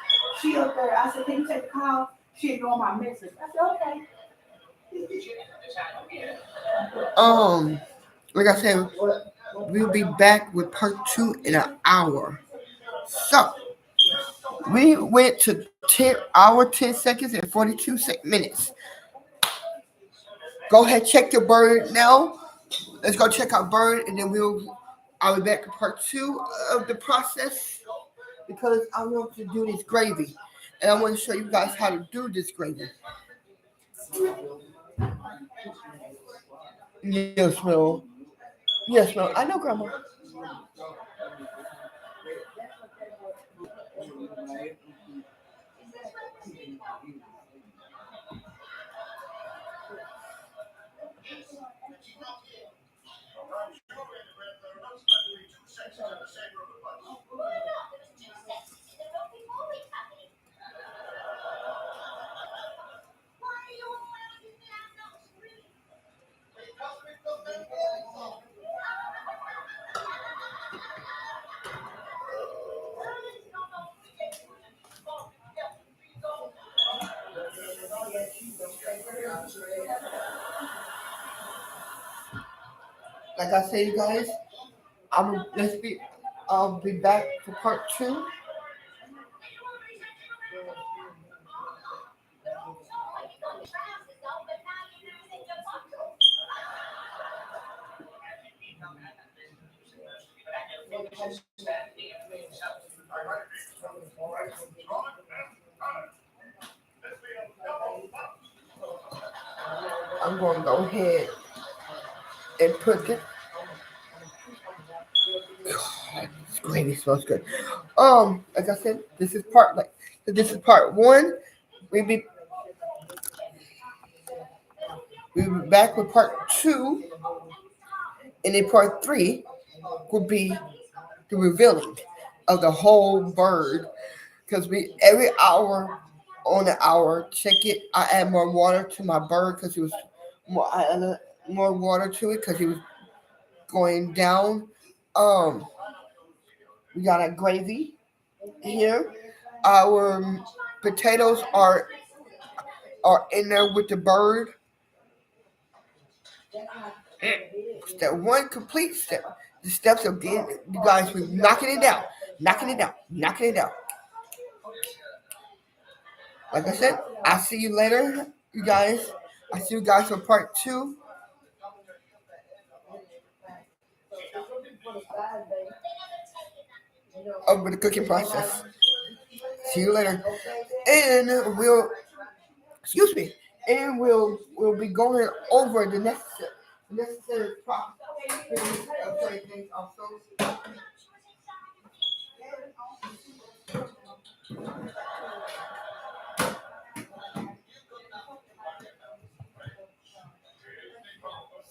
She up there. I said, can you take the call? She ignored my message. I said, okay. Like I said, we'll be back with part 2 in an hour. So we went to 10 seconds and 42 minutes. Go ahead, check your bird now. Let's go check out bird, and then I'll be back to part 2 of the process because I want to do this gravy, and I want to show you guys how to do this gravy. Yes, ma'am. Yes, ma'am. I know, Grandma. Like I said, you guys, I'll be back for part 2. I'm going to go ahead and put it. God, this gravy smells good. Like I said, this is part 1. We be we'll be back with part 2, and then part 3 will be the revealing of the whole bird. Because we every hour on the hour check it. I add more water to my bird because it was more. I added more water to it because it was going down. Um, we got a gravy here. Our potatoes are in there with the bird. Step 1 complete step. The steps of getting you guys we knocking it down, knocking it down, knocking it down. Like I said, I'll see you later, you guys. I see you guys for part 2 of the cooking process. See you later. And excuse me, and we'll be going over the necessary process of certain things also.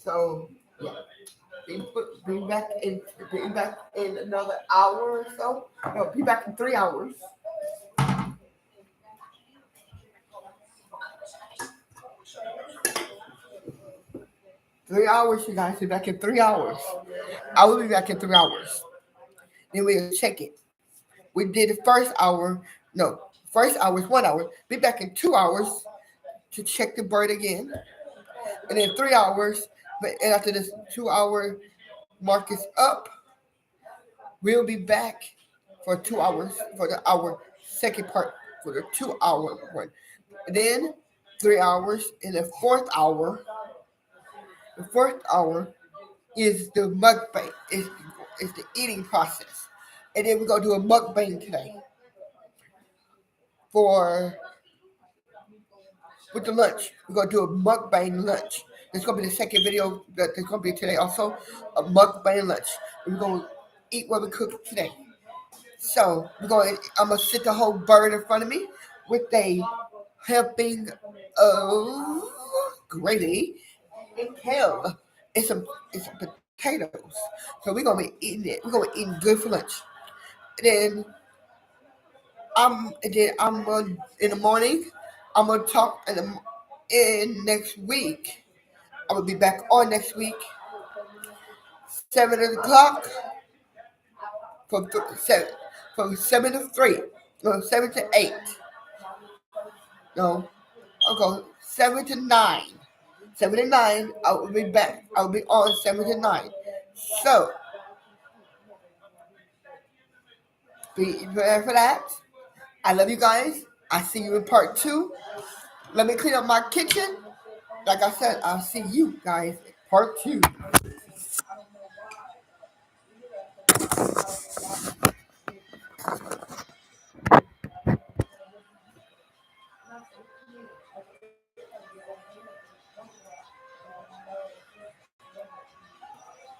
So yeah, be back in another hour or so. No, be back in 3 hours. 3 hours, you guys. Be back in 3 hours. I will be back in 3 hours. Then we'll check it. We did the first hour. No, first hour is 1 hour. Be back in 2 hours to check the bird again. And then 3 hours. But after this 2 hour mark is up, we'll be back for 2 hours for the hour second part for the 2 hour one. And then 3 hours in the fourth hour. The fourth hour is the mukbang. Is the eating process. And then we're gonna do a mukbang today for with the lunch. We're gonna do a mukbang lunch. It's gonna be the second video that there's gonna be today also. A mukbang lunch. We're gonna eat what we cook today. So I'm gonna sit the whole bird in front of me with a helping of gravy and kale and some potatoes. So we're gonna be eating it. We're gonna be eating good for lunch. And then I'm in the morning. I'm gonna talk in next week. I'm gonna be back on next week, 7 o'clock. from 7 to 3, no 7 to 8. No, I'll go 7 to 9. 7 to 9, I will be back. I will be on 7 to 9. So be prepared for that. I love you guys. I see you in part 2. Let me clean up my kitchen. Like I said, I'll see you guys in part 2.